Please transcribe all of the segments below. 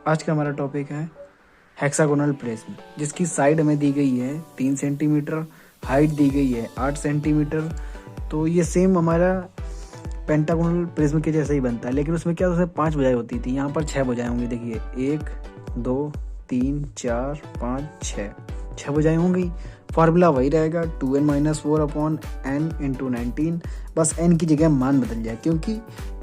आज का हमारा टॉपिक है हेक्सागोनल प्रिज्म, जिसकी साइड हमें दी गई है 3 सेंटीमीटर, हाइट दी गई है 8 सेंटीमीटर। तो ये सेम हमारा पेंटागोनल प्रिज्म के जैसा ही बनता है, लेकिन उसमें क्या उसमें 5 भुजाएं होती थी, यहाँ पर 6 भुजाएं होंगी। देखिए 1 2 3 4 5 6 भुजाएं होंगी। फार्मूला वही रहेगा 2n-4 अपॉन n इंटू 19। बस n की जगह मान बदल जाए, क्योंकि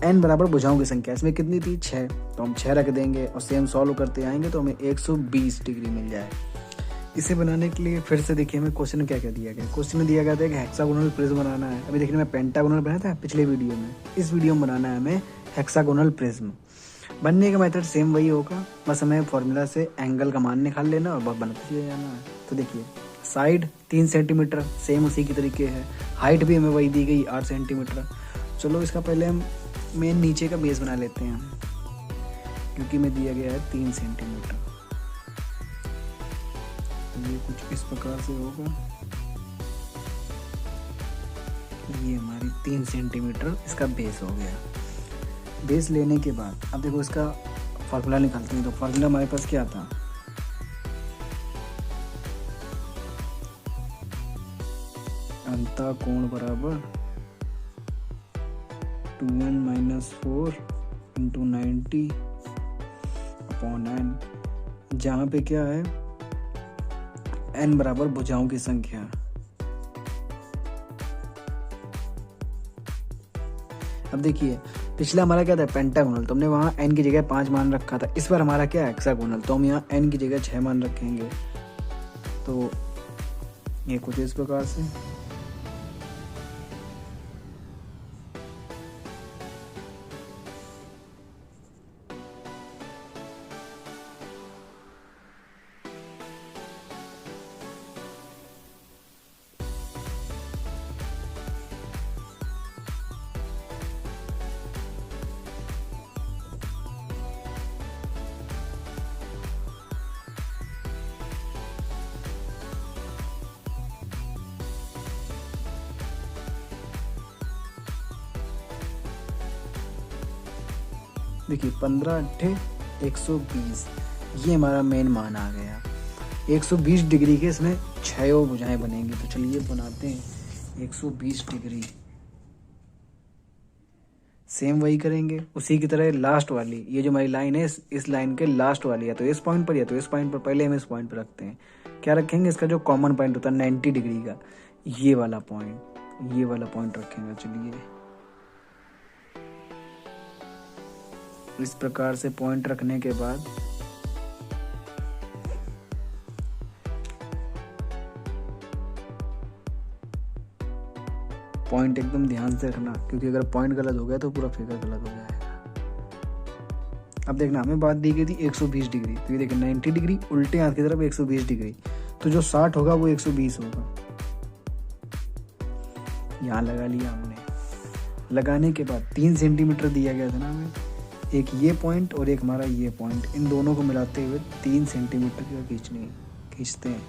n बराबर भुजाओं की संख्या इसमें कितनी थी 6, तो हम 6 रख देंगे और सेम सॉल्व करते आएंगे तो हमें 120 डिग्री मिल जाए। इसे बनाने के लिए फिर से देखिए हमें क्वेश्चन क्या क्या दिया गया। क्वेश्चन में दिया गया था कि हेक्सागोनल प्रिज्म बनाना है। अभी देखिए मैं पेंटागोनल बनाया था पिछले वीडियो में, इस वीडियो में बनाना है हमें हेक्सागोनल प्रिज्म। बनने का मेथड सेम वही होगा, बस हमें फॉर्मूला से एंगल का मान निकाल लेना और बनाते चले जाना है। तो देखिए साइड 3 सेंटीमीटर सेम उसी की तरीके है, हाइट भी हमें वही दी गई 8 सेंटीमीटर। चलो इसका पहले हम मेन नीचे का बेस बना लेते हैं, क्योंकि में दिया गया है 3 सेंटीमीटर। ये कुछ इस प्रकार से होगा, ये हमारी 3 सेंटीमीटर इसका बेस हो गया। बेस लेने के बाद अब देखो इसका फार्मूला निकालते हैं। तो फार्मूला हमारे पास क्या था, अंतः कोण बराबर 2n-4 इंटू 90 अपॉन n, जहाँ पे क्या है n बराबर भुजाओं की संख्या। अब देखिए पिछला हमारा क्या था पेंटागोनल, तो हमने वहाँ n की जगह 5 मान रखा था। इस बार हमारा क्या है हेक्सागोनल, तो हम यहाँ n की जगह 6 मान रखेंगे। तो ये कुछ इस प्रकार से। देखिए 15×8 120, ये हमारा मेन मान आ गया। 120 डिग्री के इसमें 6 और भुजाएं बनेंगी। तो चलिए बनाते हैं 120 डिग्री। सेम वही करेंगे उसी की तरह लास्ट वाली, ये जो हमारी लाइन है इस लाइन के लास्ट वाली है तो इस पॉइंट पर, या तो इस पॉइंट पर, पहले हम इस पॉइंट पर रखते हैं। क्या रखेंगे, इसका जो कॉमन पॉइंट होता है 90 डिग्री का, ये वाला पॉइंट रखेंगे। चलिए इस प्रकार से पॉइंट रखने के बाद पॉइंट एकदम ध्यान से रखना, क्योंकि अगर पॉइंट गलत हो गया तो पूरा फिगर गलत हो जाएगा। अब देखना हमें बात दी गई थी 120 डिग्री, तो ये देखिए 90 डिग्री उल्टे हाथ की तरफ 120 डिग्री, तो जो 60 होगा वो 120 होगा। यहाँ लगा लिया हमने। लगाने के बाद 3 सेंटीमीटर दिया गया था ना हमें, एक ये पॉइंट और एक हमारा ये पॉइंट, इन दोनों को मिलाते हुए 3 सेंटीमीटर का खींचते हैं।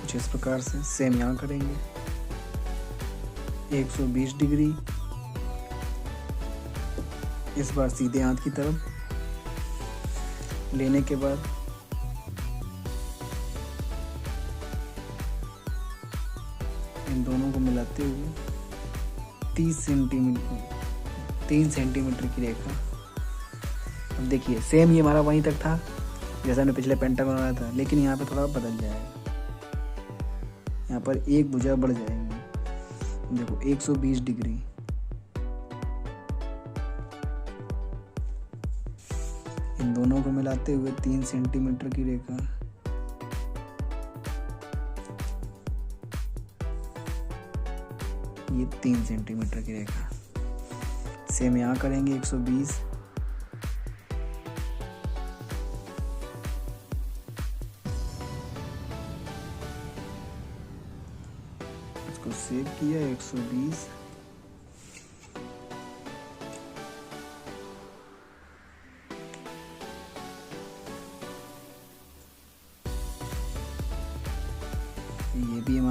कुछ इस प्रकार से सेम यहाँ करेंगे 120 डिग्री, इस बार सीधे हाथ की तरफ लेने के बाद इन दोनों को मिलाते हुए 3 सेंटीमीटर की रेखा। अब देखिए सेम ये हमारा वहीं तक था जैसा हमने पिछले पेंटागन बनाया था, लेकिन यहाँ पे थोड़ा बदल जाएगा, यहाँ पर एक भुजा बढ़ जाएगी। देखो 120 डिग्री, इन दोनों को मिलाते हुए 3 सेंटीमीटर की रेखा। ये 3 सेंटीमीटर की रेखा सेम यहाँ करेंगे 120। इसको सेव किया 120।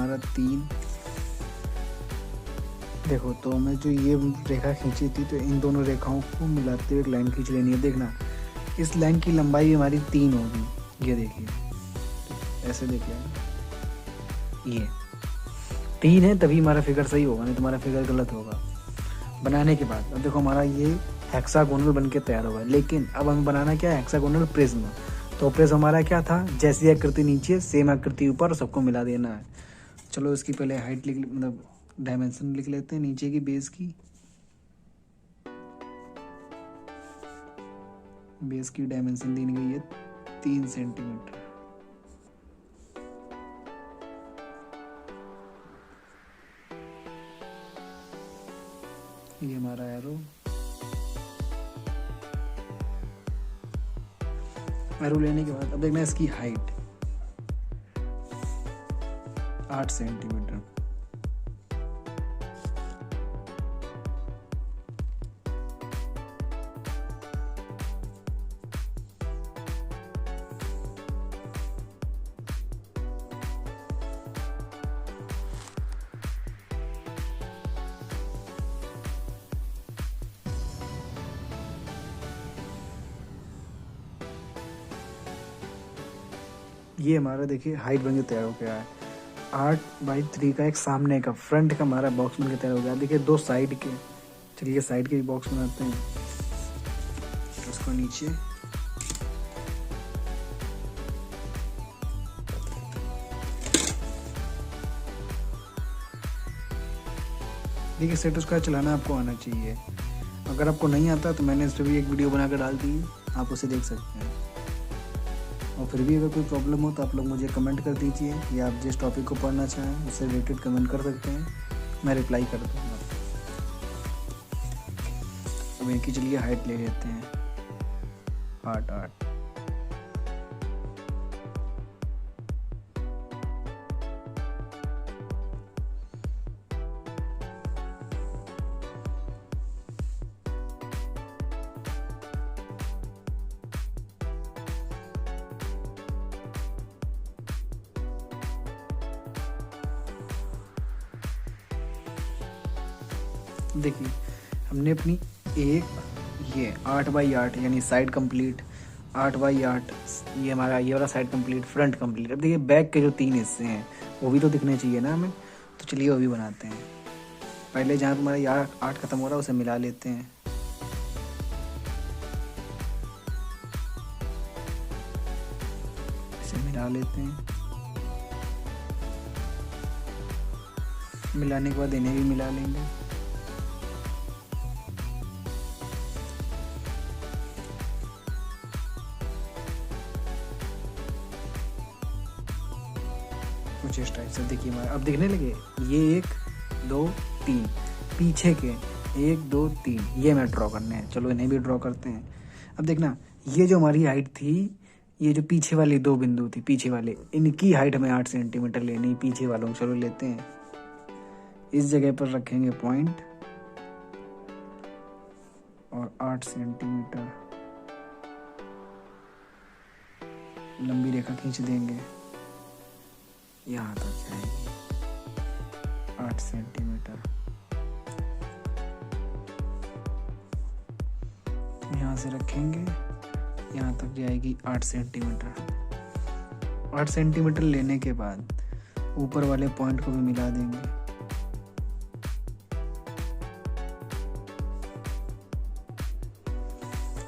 हमारा 3। देखो तो मैं जो ये रेखा खींची थी तो इन दोनों रेखाओं को मिलाते हुए एक लाइन खींच लेनी है। देखना इस लाइन की लंबाई हमारी 3 होगी। ये देखिए ऐसे देखिए ये 3 है, तभी हमारा फिगर सही होगा, नहीं तो हमारा फिगर गलत होगा। बनाने के बाद अब देखो हमारा ये हेक्सागोनल बन के तैयार हुआ है। लेकिन अब हमें बनाना क्या है, हेक्सागोनल प्रिज्म। तो प्रिज्म हमारा क्या था, जैसी आकृति नीचे सेम आकृति ऊपर, सबको मिला देना है। चलो इसकी पहले हाइट लिख, मतलब डायमेंशन लिख लेते हैं नीचे की बेस की। बेस की डायमेंशन दी गई है 3 सेंटीमीटर। ये हमारा एरो लेने के बाद अब देखना इसकी हाइट 8 सेंटीमीटर। ये हमारा देखिए हाइट बन के तैयार हो गया है। 8/3 का एक सामने का फ्रंट का हमारा बॉक्स बन के तैयार हो गया। देखिए 2 साइड के, चलिए साइड के भी बॉक्स बनाते हैं। उसको नीचे देखिए सेट उसका चलाना आपको आना चाहिए। अगर आपको नहीं आता तो मैंने इस पर भी एक वीडियो बनाकर डाल दी, आप उसे देख सकते हैं। और फिर भी अगर कोई प्रॉब्लम हो तो आप लोग मुझे कमेंट कर दीजिए, या आप जिस टॉपिक को पढ़ना चाहें उससे रिलेटेड कमेंट कर सकते हैं, मैं रिप्लाई कर दूँगा। अब इनकी चलिए हाइट ले लेते हैं 8। देखिए हमने अपनी ये 8/8 यानी साइड कंप्लीट, 8/8 ये हमारा ये वाला साइड कंप्लीट, फ्रंट कंप्लीट। अब देखिए बैक के जो 3 हिस्से हैं वो भी तो दिखने चाहिए ना हमें, तो चलिए वो भी बनाते हैं। पहले जहाँ तुम्हारा ये 8 खत्म हो रहा है उसे मिला लेते हैं। इसे मिला लेते हैं। मिलाने के बाद इन्हें भी मिला लेंगे। कुछ इस टाइप से देखिए हमारा अब दिखने लगे। ये 1 2 3 पीछे के 1 2 3 ये मैं ड्रॉ करने हैं। चलो इन्हें भी ड्रॉ करते हैं। अब देखना ये जो हमारी हाइट थी, ये जो पीछे वाली 2 बिंदु थी पीछे वाले, इनकी हाइट हमें 8 सेंटीमीटर लेनी, पीछे वालों चलो लेते हैं। इस जगह पर रखेंगे पॉइंट और 8 सेंटीमीटर लंबी रेखा खींच देंगे, यहाँ तक जाएगी 8 सेंटीमीटर। यहाँ से रखेंगे, यहाँ तक जाएगी 8 सेंटीमीटर। 8 सेंटीमीटर लेने के बाद ऊपर वाले पॉइंट को भी मिला देंगे।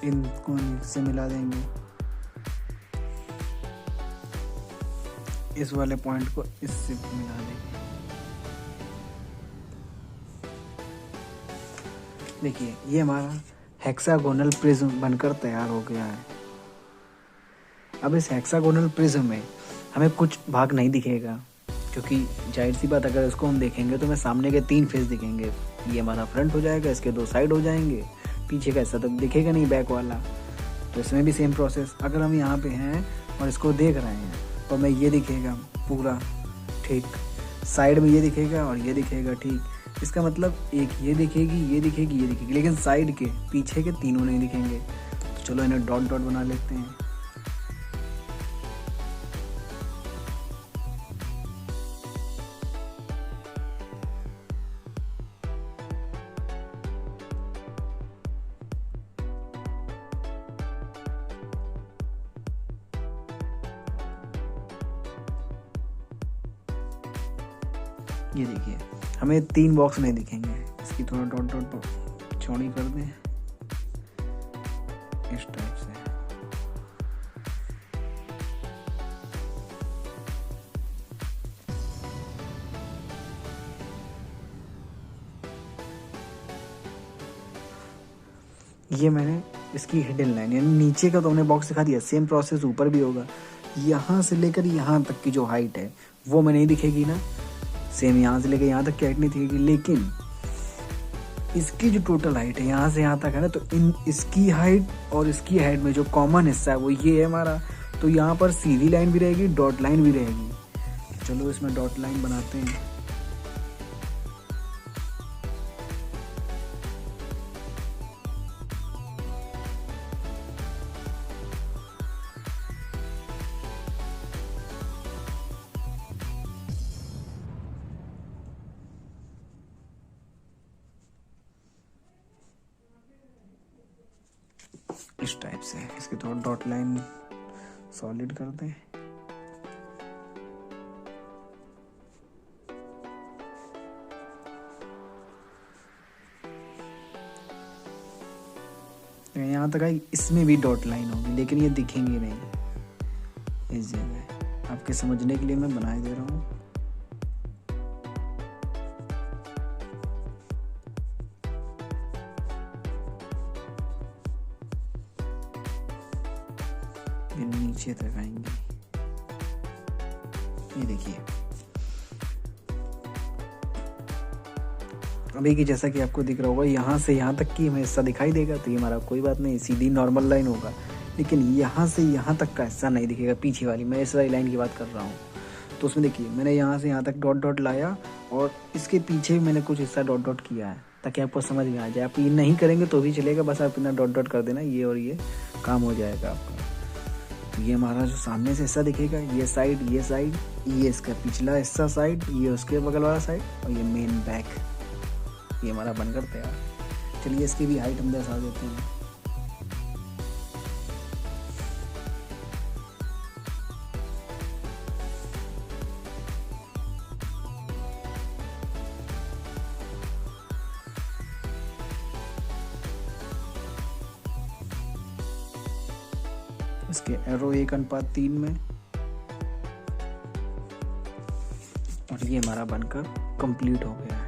इनको से मिला देंगे। इस वाले पॉइंट को इससे मिला देंगे। देखिए ये हमारा हेक्सागोनल प्रिज्म बनकर तैयार हो गया है। अब इस हेक्सागोनल प्रिज्म में हमें कुछ भाग नहीं दिखेगा, क्योंकि जाहिर सी बात अगर इसको हम देखेंगे तो हमें सामने के 3 फेस दिखेंगे। ये हमारा फ्रंट हो जाएगा, इसके 2 साइड हो जाएंगे, पीछे का हिस्सा तो दिखेगा नहीं बैक वाला। तो इसमें भी सेम प्रोसेस। अगर हम यहाँ पे हैं और इसको देख रहे हैं तो हमें ये दिखेगा पूरा ठीक, साइड में ये दिखेगा और ये दिखेगा ठीक। इसका मतलब एक ये दिखेगी, ये दिखेगी, ये दिखेगी, लेकिन साइड के पीछे के तीनों नहीं दिखेंगे। तो चलो इन्हें डॉट डॉट बना लेते हैं। ये देखिए हमें 3 बॉक्स नहीं दिखेंगे, इसकी थोड़ा डॉट डॉट चौड़ी कर दें इस टाइप से। ये मैंने इसकी हिडन लाइन यानी नीचे का तो हमने बॉक्स दिखा दिया, सेम प्रोसेस ऊपर भी होगा। यहाँ से लेकर यहाँ तक की जो हाइट है वो मैं नहीं दिखेगी ना, सेम यहाँ से लेकर यहाँ तक की हाइट नहीं दिखेगी, लेकिन इसकी जो टोटल हाइट है यहाँ से यहाँ तक है ना, तो इसकी हाइट और इसकी हाइट में जो कॉमन हिस्सा है वो ये है हमारा। तो यहाँ पर सीधी लाइन भी रहेगी, डॉट लाइन भी रहेगी। चलो इसमें डॉट लाइन बनाते हैं। इस टाइप से इसकी थोड़ा डॉट लाइन सॉलिड कर दें। यहाँ तक आई, इसमें भी डॉट लाइन होगी लेकिन ये दिखेंगे नहीं इस जगह। आपके समझने के लिए मैं बनाए दे रहा हूँ। ये नीचे तक आएंगे, ये देखिए। अभी की जैसा कि आपको दिख रहा होगा यहाँ से यहाँ तक की हमें हिस्सा दिखाई देगा, तो ये हमारा कोई बात नहीं, सीधी नॉर्मल लाइन होगा। लेकिन यहाँ से यहाँ तक का हिस्सा नहीं दिखेगा, पीछे वाली, मैं इस वाली लाइन की बात कर रहा हूँ। तो उसमें देखिए मैंने यहाँ से यहाँ तक डॉट डॉट लाया और इसके पीछे मैंने कुछ हिस्सा डॉट डॉट किया है ताकि आपको समझ में आ जाए। आप ये नहीं करेंगे तो भी चलेगा, बस आप इतना डॉट डॉट कर देना, ये और ये काम हो जाएगा आपका। तो ये हमारा जो सामने से हिस्सा दिखेगा, ये साइड, ये इसका पिछला हिस्सा साइड, ये उसके बगल वाला साइड और ये मेन बैक, ये हमारा बनकर तैयार। चलिए इसकी भी हाइट हम दर्शा देते हैं। इसके एरो 1:3 में, और ये हमारा बनकर कंप्लीट हो गया है।